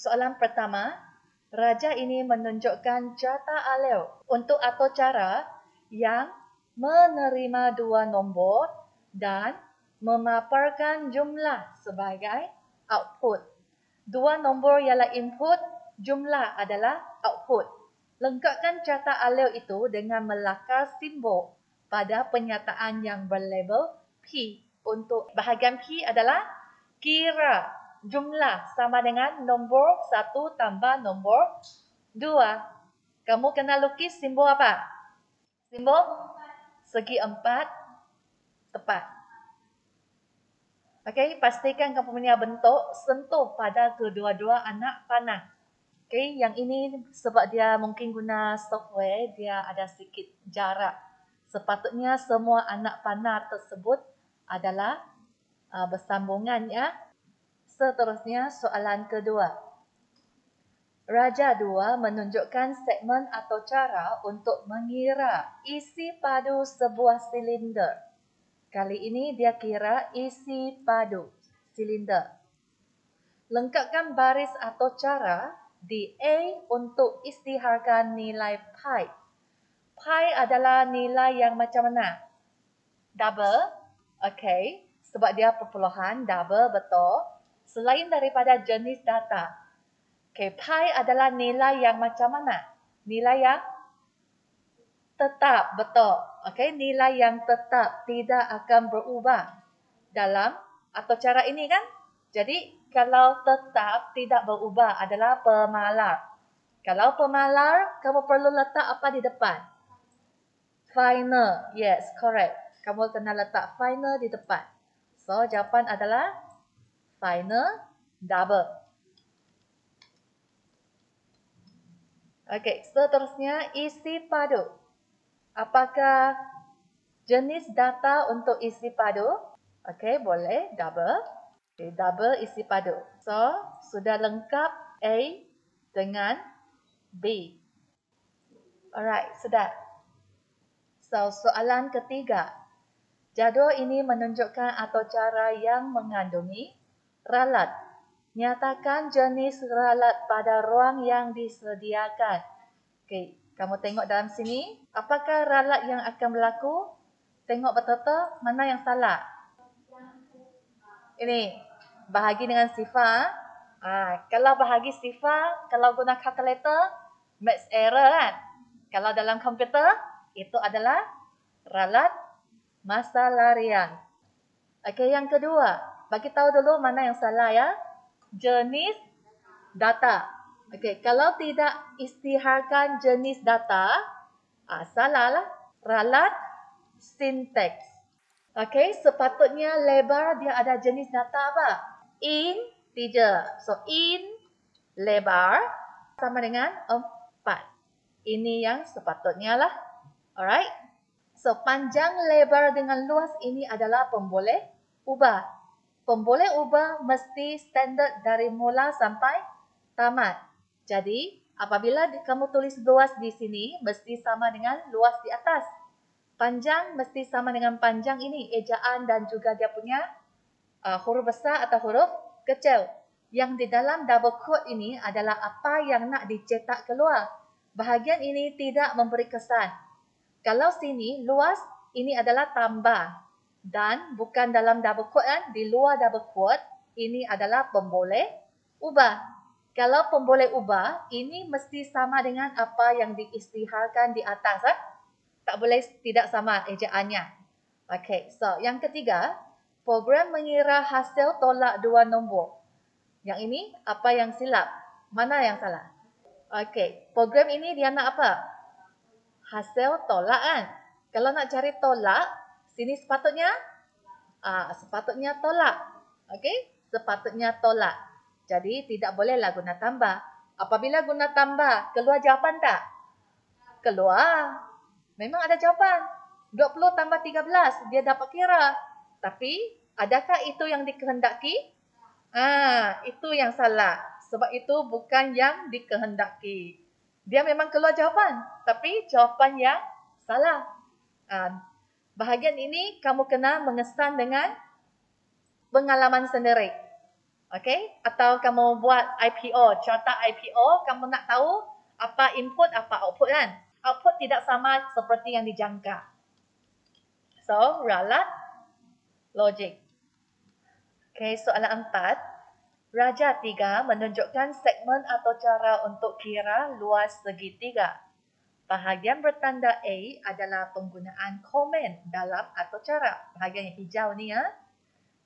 soalan pertama, raja ini menunjukkan jata alel untuk atau cara yang menerima dua nombor dan memaparkan jumlah sebagai output. Dua nombor ialah input, jumlah adalah output. Lengkapkan jata alel itu dengan melakar simbol pada penyataan yang berlabel P. Untuk bahagian P adalah kira jumlah sama dengan nombor 1 tambah nombor 2. Kamu kena lukis simbol apa? Simbol segi empat tepat. Okey, pastikan kamu punya bentuk sentuh pada kedua-dua anak panah. Okey, yang ini sebab dia mungkin guna software, dia ada sedikit jarak. Sepatutnya semua anak panah tersebut adalah bersambungan ya. Seterusnya soalan kedua. Raja 2 menunjukkan segmen atau cara untuk mengira isi padu sebuah silinder. Kali ini dia kira isi padu silinder. Lengkapkan baris atau cara di A untuk isytiharkan nilai pi. Pi adalah nilai yang macam mana? Double. Okey, sebab dia perpuluhan, double betul. Selain daripada jenis data. Okey, pi adalah nilai yang macam mana? Nilai yang tetap, betul. Okey, nilai yang tetap tidak akan berubah dalam atau cara ini kan? Jadi, kalau tetap tidak berubah adalah pemalar. Kalau pemalar, kamu perlu letak apa di depan? Final. Yes, correct. Kamu kena letak final di depan. So, jawapan adalah final double. Okey, seterusnya isi padu. Apakah jenis data untuk isi padu? Okey, boleh double. Okay, double isi padu. So, sudah lengkap A dengan B. Alright, sudah. So, soalan ketiga. Jadual ini menunjukkan atau cara yang mengandungi ralat. Nyatakan jenis ralat pada ruang yang disediakan. Okey, kamu tengok dalam sini. Apakah ralat yang akan berlaku? Tengok betul-betul mana yang salah. Ini, bahagi dengan sifar. Kalau bahagi sifar, kalau guna kalkulator, maths error kan? Kalau dalam komputer, itu adalah ralat masa larian. Okey, yang kedua. Bagi tahu dulu mana yang salah ya. Jenis data. Okey, kalau tidak isytiharkan jenis data, salah lah. Ralat sinteks. Okey, sepatutnya lebar dia ada jenis data apa? Integer. So, lebar sama dengan 4. Ini yang sepatutnya lah. Alright. So, panjang lebar dengan luas ini adalah pemboleh ubah. Pemboleh ubah mesti standard dari mula sampai tamat. Jadi, apabila kamu tulis luas di sini, mesti sama dengan luas di atas. Panjang mesti sama dengan panjang ini, ejaan dan juga dia punya huruf besar atau huruf kecil. Yang di dalam double quote ini adalah apa yang nak dicetak keluar. Bahagian ini tidak memberi kesan. Kalau sini luas, ini adalah tambah. Dan bukan dalam double quote kan, di luar double quote, ini adalah pemboleh ubah. Kalau pemboleh ubah, ini mesti sama dengan apa yang diisytiharkan di atas. Tak boleh tidak sama ejaannya. Okey, so yang ketiga, program mengira hasil tolak dua nombor. Yang ini, apa yang silap? Mana yang salah? Okey, program ini dia nak apa? Hasil tolak kan? Kalau nak cari tolak, sini sepatutnya? Sepatutnya tolak. Okey, sepatutnya tolak. Jadi, tidak bolehlah guna tambah. Apabila guna tambah, keluar jawapan tak? Keluar. Memang ada jawapan. 20 tambah 13, dia dapat kira. Tapi, adakah itu yang dikehendaki? Itu yang salah. Sebab itu bukan yang dikehendaki. Dia memang keluar jawapan. Tapi, jawapan yang salah. Bahagian ini, kamu kena mengesan dengan pengalaman sendiri. Okay? Atau kamu buat IPO, carta IPO, kamu nak tahu apa input, apa output kan? Output tidak sama seperti yang dijangka. So, ralat logik. Okay, soalan 4. Raja 3 menunjukkan segmen atau cara untuk kira luas segitiga. Bahagian bertanda A adalah penggunaan komen dalam atau cara. Bahagian yang hijau ni ya.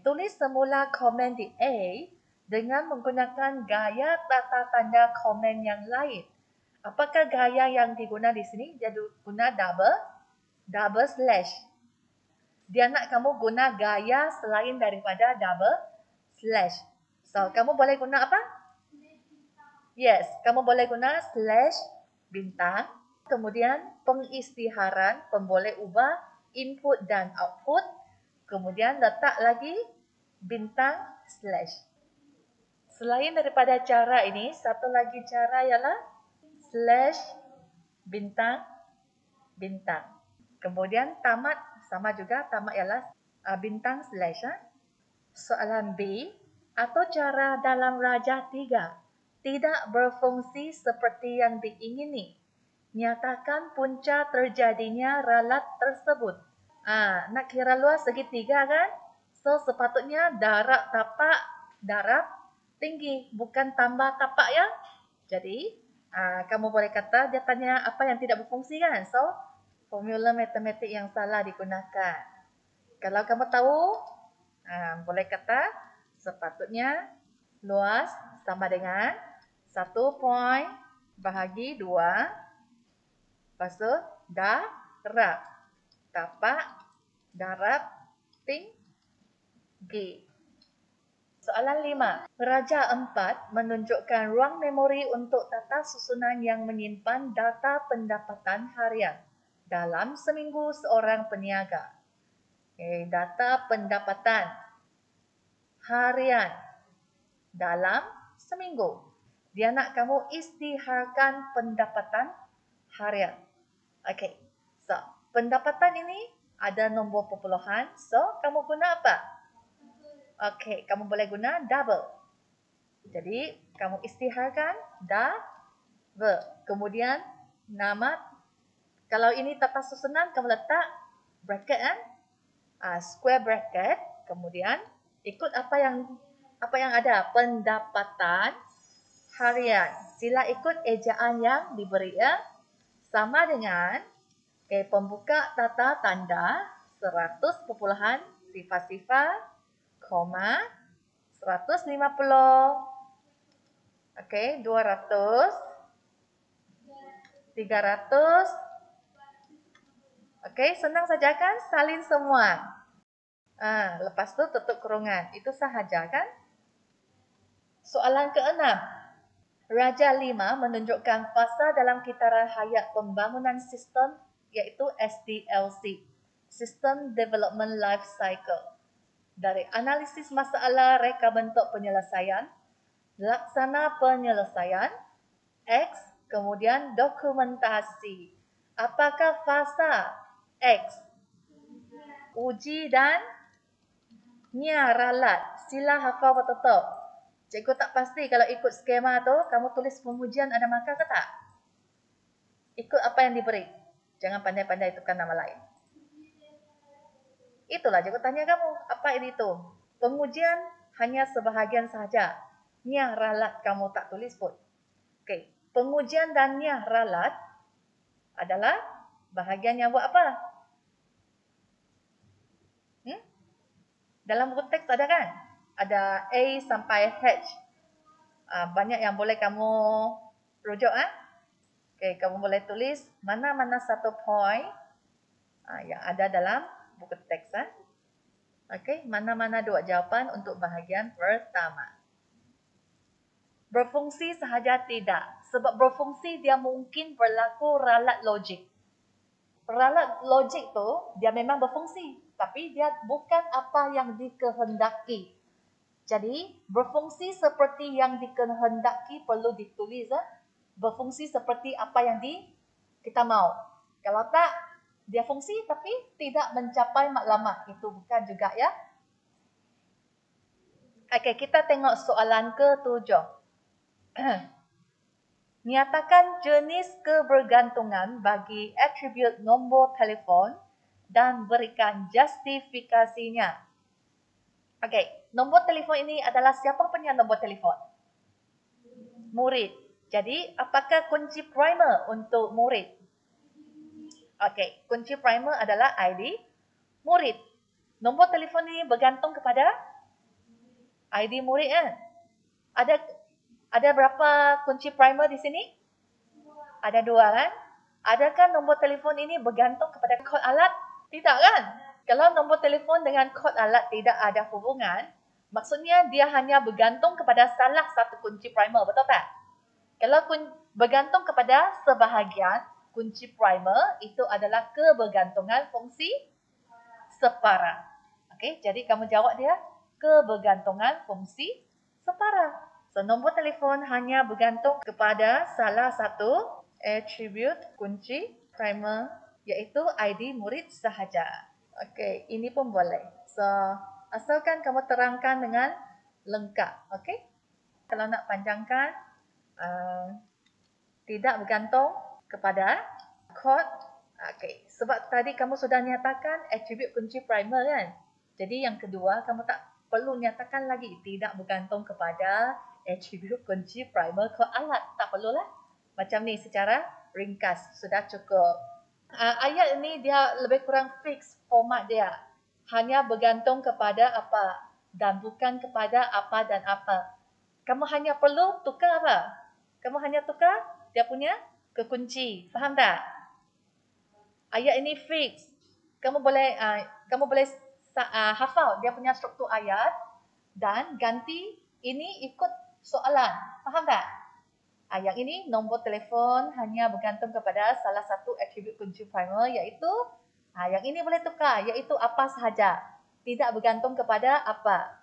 Tulis semula komen di A dengan menggunakan gaya tata tanda komen yang lain. Apakah gaya yang digunakan di sini? Dia guna double slash. Dia nak kamu guna gaya selain daripada double slash. So, kamu boleh guna apa? Yes, kamu boleh guna slash bintang. Kemudian pengisytiharan, boleh ubah input dan output. Kemudian letak lagi bintang slash. Selain daripada cara ini, satu lagi cara ialah slash bintang bintang. Kemudian tamat sama juga, tamat ialah bintang slash. Soalan B, atau cara dalam Raja 3 tidak berfungsi seperti yang diingini. Nyatakan punca terjadinya ralat tersebut. Nak kira luas segitiga kan? So, sepatutnya darab tapak, darab tinggi. Bukan tambah tapak ya. Jadi, kamu boleh kata dia tanya apa yang tidak berfungsi kan? So, formula matematik yang salah digunakan. Kalau kamu tahu, boleh kata sepatutnya luas sama dengan 1 point bahagi 2. Lepas tu, darab. Tapak, darab, tinggi. Soalan 5. Raja 4 menunjukkan ruang memori untuk tata susunan yang menyimpan data pendapatan harian dalam seminggu seorang peniaga. Okay, data pendapatan harian dalam seminggu. Dia nak kamu isytiharkan pendapatan harian. Okay, so pendapatan ini ada nombor perpuluhan. So, kamu guna apa? Okay, kamu boleh guna double. Jadi, kamu isytiharkan double. Kemudian, nama. Kalau ini tata susunan, kamu letak bracket kan? Square bracket. Kemudian, ikut apa yang ada. Pendapatan harian. Sila ikut ejaan yang diberi ya. Sama dengan pembuka tata tanda 100 perpuluhan sifar-sifar, koma, 150, 200, 300. Senang saja kan? Salin semua. Lepas tu tutup kurungan. Itu sahaja kan? Soalan ke-6. Raja 5 menunjukkan fasa dalam kitaran hayat pembangunan sistem iaitu SDLC, System Development Life Cycle. Dari analisis masalah, reka bentuk penyelesaian, laksana penyelesaian, X, kemudian dokumentasi. Apakah fasa X? Uji dan ralat. Sila hafal betul-betul. Cikgu tak pasti kalau ikut skema tu, kamu tulis pengujian ada markah ke tak? Ikut apa yang diberi. Jangan pandai-pandai tukar nama lain. Itulah cikgu tanya kamu. Apa ini tu? Pengujian hanya sebahagian sahaja. Ralat kamu tak tulis pun. Okey. Pengujian dan ralat adalah bahagian yang buat apa? Dalam buku teks ada kan? Ada A sampai H. Banyak yang boleh kamu rujuk. Okey, kamu boleh tulis mana-mana satu point yang ada dalam buku teks. Okey, mana-mana dua jawapan untuk bahagian pertama. Berfungsi sahaja tidak. Sebab berfungsi dia mungkin berlaku ralat logik. Ralat logik tu dia memang berfungsi. Tapi dia bukan apa yang dikehendaki. Jadi, berfungsi seperti yang dikehendaki perlu ditulis. Berfungsi seperti apa yang kita mau. Kalau tak, dia fungsi tapi tidak mencapai maklumat. Itu bukan juga ya. Okey, kita tengok soalan ke-7. Nyatakan jenis kebergantungan bagi atribut nombor telefon dan berikan justifikasinya. Okey, nombor telefon ini adalah siapa punya nombor telefon? Murid. Jadi, apakah kunci primer untuk murid? Okey, kunci primer adalah ID murid. Nombor telefon ini bergantung kepada ID murid kan? Ada berapa kunci primer di sini? Ada 2 kan? Adakah nombor telefon ini bergantung kepada kod alat? Tidak kan? Kalau nombor telefon dengan kod alat tidak ada hubungan, maksudnya dia hanya bergantung kepada salah satu kunci primer, betul tak? Kalau bergantung kepada sebahagian kunci primer, itu adalah kebergantungan fungsi separa. Okey, jadi kamu jawab dia kebergantungan fungsi separa. So, nombor telefon hanya bergantung kepada salah satu atribut kunci primer, iaitu ID murid sahaja. Okey, ini pun boleh. So, asalkan kamu terangkan dengan lengkap. Okey, kalau nak panjangkan, tidak bergantung kepada kod. Okey, sebab tadi kamu sudah nyatakan atribut kunci primer kan? Jadi yang kedua, kamu tak perlu nyatakan lagi tidak bergantung kepada atribut kunci primer kod alat. Tak perlulah. Macam ni secara ringkas sudah cukup. Ayat ini dia lebih kurang fix format dia. Hanya bergantung kepada apa dan bukan kepada apa dan apa. Kamu hanya perlu tukar apa? Kamu hanya tukar dia punya kekunci. Faham tak? Ayat ini fix. Kamu boleh hafal dia punya struktur ayat dan ganti ini ikut soalan. Faham tak? Yang ini nombor telefon hanya bergantung kepada salah satu atribut kunci primer, iaitu yang ini boleh tukar, iaitu apa sahaja. Tidak bergantung kepada apa.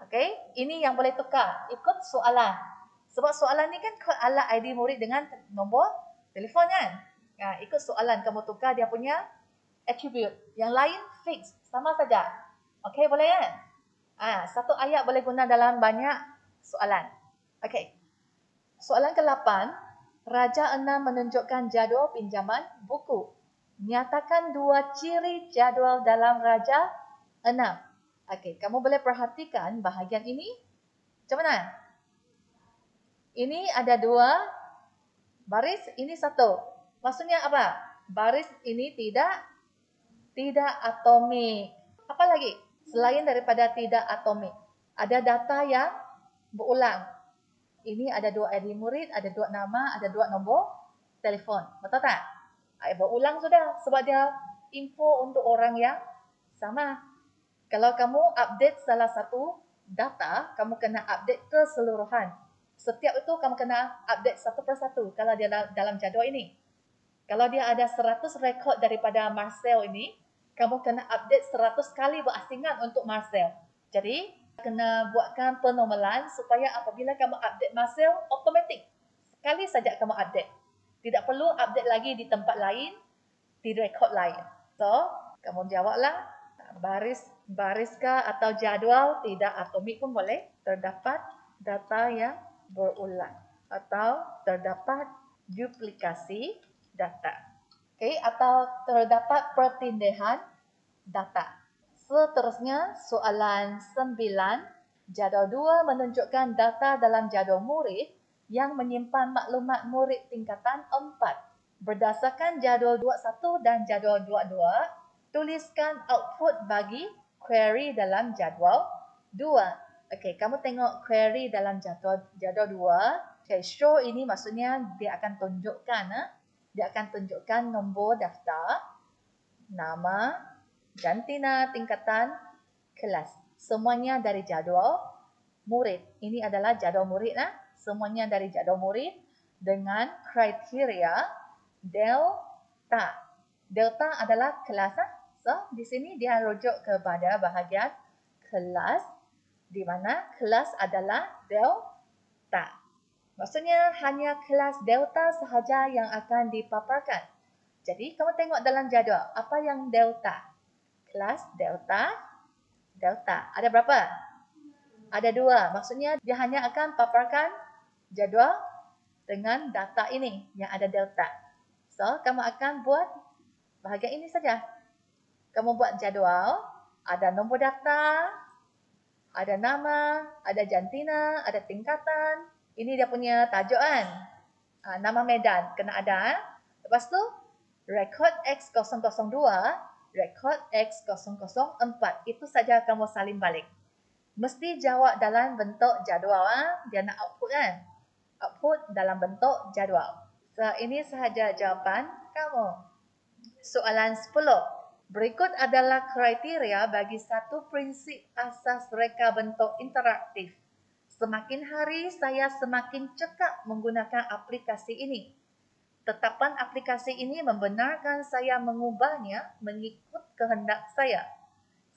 Okey, ini yang boleh tukar ikut soalan. Sebab soalan ni kan kod alat ID murid dengan nombor telefon kan. Ikut soalan kamu tukar dia punya atribut. Yang lain fix, sama saja. Okey, boleh kan? Satu ayat boleh guna dalam banyak soalan. Okey. Soalan ke-8, Raja 6 menunjukkan jadual pinjaman buku. Nyatakan 2 ciri jadual dalam Raja 6. Okey, kamu boleh perhatikan bahagian ini. Macam mana? Ini ada 2 baris, ini 1. Maksudnya apa? Baris ini tidak atomik. Apa lagi? Selain daripada tidak atomik, ada data yang berulang. Ini ada 2 ID murid, ada 2 nama, ada 2 nombor telefon. Betul tak? Berulang sudah sebab dia info untuk orang yang sama. Kalau kamu update salah satu data, kamu kena update keseluruhan. Setiap itu kamu kena update satu persatu kalau dia dalam jadual ini. Kalau dia ada 100 rekod daripada Marcel ini, kamu kena update 100 kali berasingan untuk Marcel. Jadi, kena buatkan penomoran supaya apabila kamu update Marcel, automatik. Sekali saja kamu update. Tidak perlu update lagi di tempat lain, di rekod lain. So, kamu jawablah, bariskah atau jadual tidak atomik pun boleh. Terdapat data yang berulang atau terdapat duplikasi data. Okey, atau terdapat perpindahan data. Seterusnya, soalan 9. Jadual 2 menunjukkan data dalam jadual murid yang menyimpan maklumat murid tingkatan 4. Berdasarkan jadual 21 dan jadual 22, tuliskan output bagi query dalam jadual 2. Okey, kamu tengok query dalam jadual 2. Okay, show ini maksudnya dia akan tunjukkan nombor daftar, nama, jantina tingkatan kelas. Semuanya dari jadual murid. Ini adalah jadual murid. Semuanya dari jadual murid dengan kriteria delta. Delta adalah kelas. So, di sini dia rujuk kepada bahagian kelas, di mana kelas adalah delta. Maksudnya hanya kelas delta sahaja yang akan dipaparkan. Jadi, kamu tengok dalam jadual, apa yang delta? Kelas delta. Ada berapa? Ada dua, maksudnya dia hanya akan paparkan jadual dengan data ini yang ada delta. So, kamu akan buat bahagian ini saja. Kamu buat jadual, ada nombor daftar, ada nama, ada jantina, ada tingkatan. Ini dia punya tajuk kan. Nama medan kena ada. Lepas tu, rekod X002, rekod X004. Itu saja kamu salin balik. Mesti jawab dalam bentuk jadual. Dia nak output kan. Output dalam bentuk jadual. So, ini sahaja jawapan kamu. Soalan 10. Berikut adalah kriteria bagi satu prinsip asas reka bentuk interaktif. Semakin hari saya semakin cekap menggunakan aplikasi ini. Tetapan aplikasi ini membenarkan saya mengubahnya mengikut kehendak saya.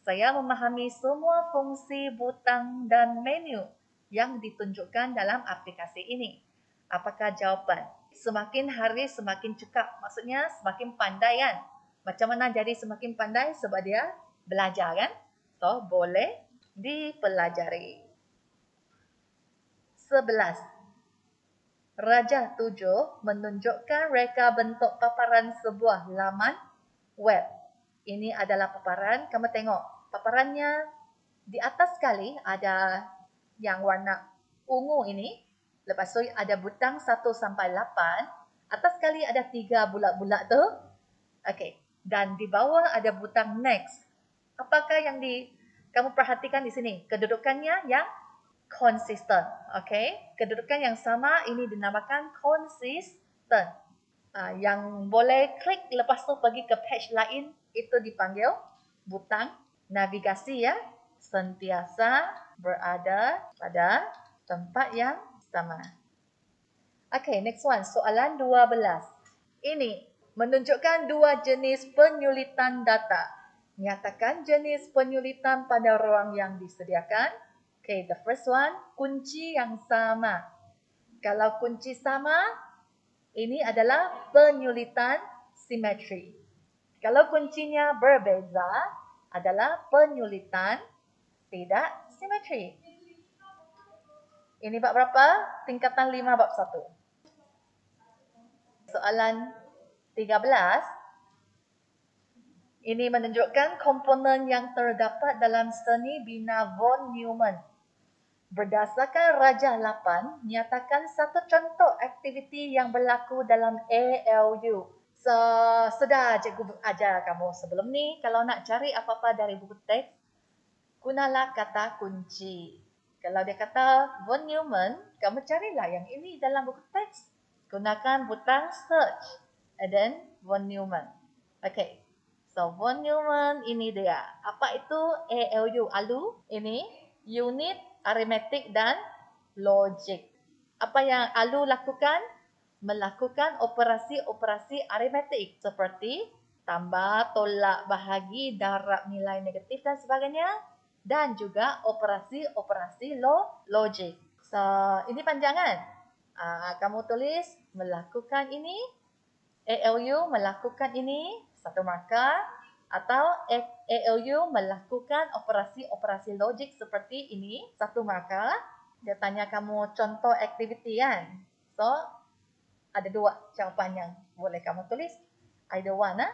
Saya memahami semua fungsi butang dan menu yang ditunjukkan dalam aplikasi ini. Apakah jawapan? Semakin hari semakin cekap. Maksudnya semakin pandai kan? Macam mana jadi semakin pandai? Sebab dia belajar kan? So, boleh dipelajari. 11. Rajah 7 menunjukkan reka bentuk paparan sebuah laman web. Ini adalah paparan. Kamu tengok. Paparannya di atas sekali ada yang warna ungu ini. Lepas tu ada butang 1 sampai 8. Atas sekali ada 3 bulat-bulat tu. Okey. Dan di bawah ada butang next. Apakah yang kamu perhatikan di sini? Kedudukannya yang konsisten. Okey. Kedudukan yang sama ini dinamakan konsisten. Yang boleh klik lepas tu pergi ke page lain itu dipanggil butang navigasi ya. Sentiasa berada pada tempat yang sama. Okey, next one. Soalan 12. Ini menunjukkan dua jenis penyulitan data. Nyatakan jenis penyulitan pada ruang yang disediakan. Okay, the first one, kunci yang sama. Kalau kunci sama, ini adalah penyulitan simetri. Kalau kuncinya berbeza, adalah penyulitan tidak simetri. Ini bab berapa? Tingkatan 5 bab 1. Soalan 13. Ini menunjukkan komponen yang terdapat dalam seni bina von Neumann. Berdasarkan rajah 8, nyatakan satu contoh aktiviti yang berlaku dalam ALU. So, sudah cikgu ajar kamu sebelum ni, kalau nak cari apa-apa dari buku teks, gunalah kata kunci. Kalau dia kata von Neumann, kamu carilah yang ini dalam buku teks. Gunakan butang search. And then von Neumann. Okay. So von Neumann ini dia. Apa itu ALU? ALU ini unit aritmetik dan logik. Apa yang ALU lakukan? Melakukan operasi-operasi aritmetik seperti tambah, tolak, bahagi, darab nilai negatif dan sebagainya. Dan juga operasi-operasi logik. So ini panjangan. Kamu tulis melakukan ini. ALU melakukan ini satu markah atau ALU melakukan operasi-operasi logik seperti ini satu markah. Dia tanya kamu contoh aktiviti kan. So ada dua jawapan yang boleh kamu tulis. Either one.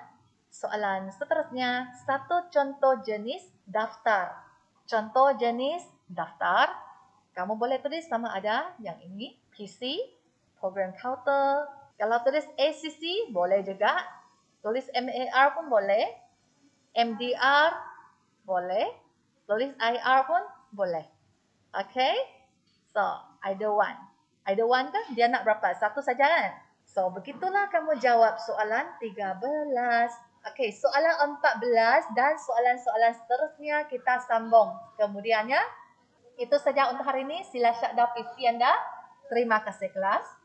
Soalan seterusnya, satu contoh jenis daftar. Contoh jenis daftar. Kamu boleh tulis sama ada yang ini PC, program counter. Kalau tulis ACC, boleh juga. Tulis MAR pun boleh. MDR, boleh. Tulis IR pun boleh. Okay? So, either one. Either one kan? Dia nak berapa? Satu saja kan? So, begitulah kamu jawab soalan 13. Okay, soalan 14 dan soalan-soalan seterusnya kita sambung. Kemudiannya, itu saja untuk hari ini. Sila syakda PC anda. Terima kasih kelas.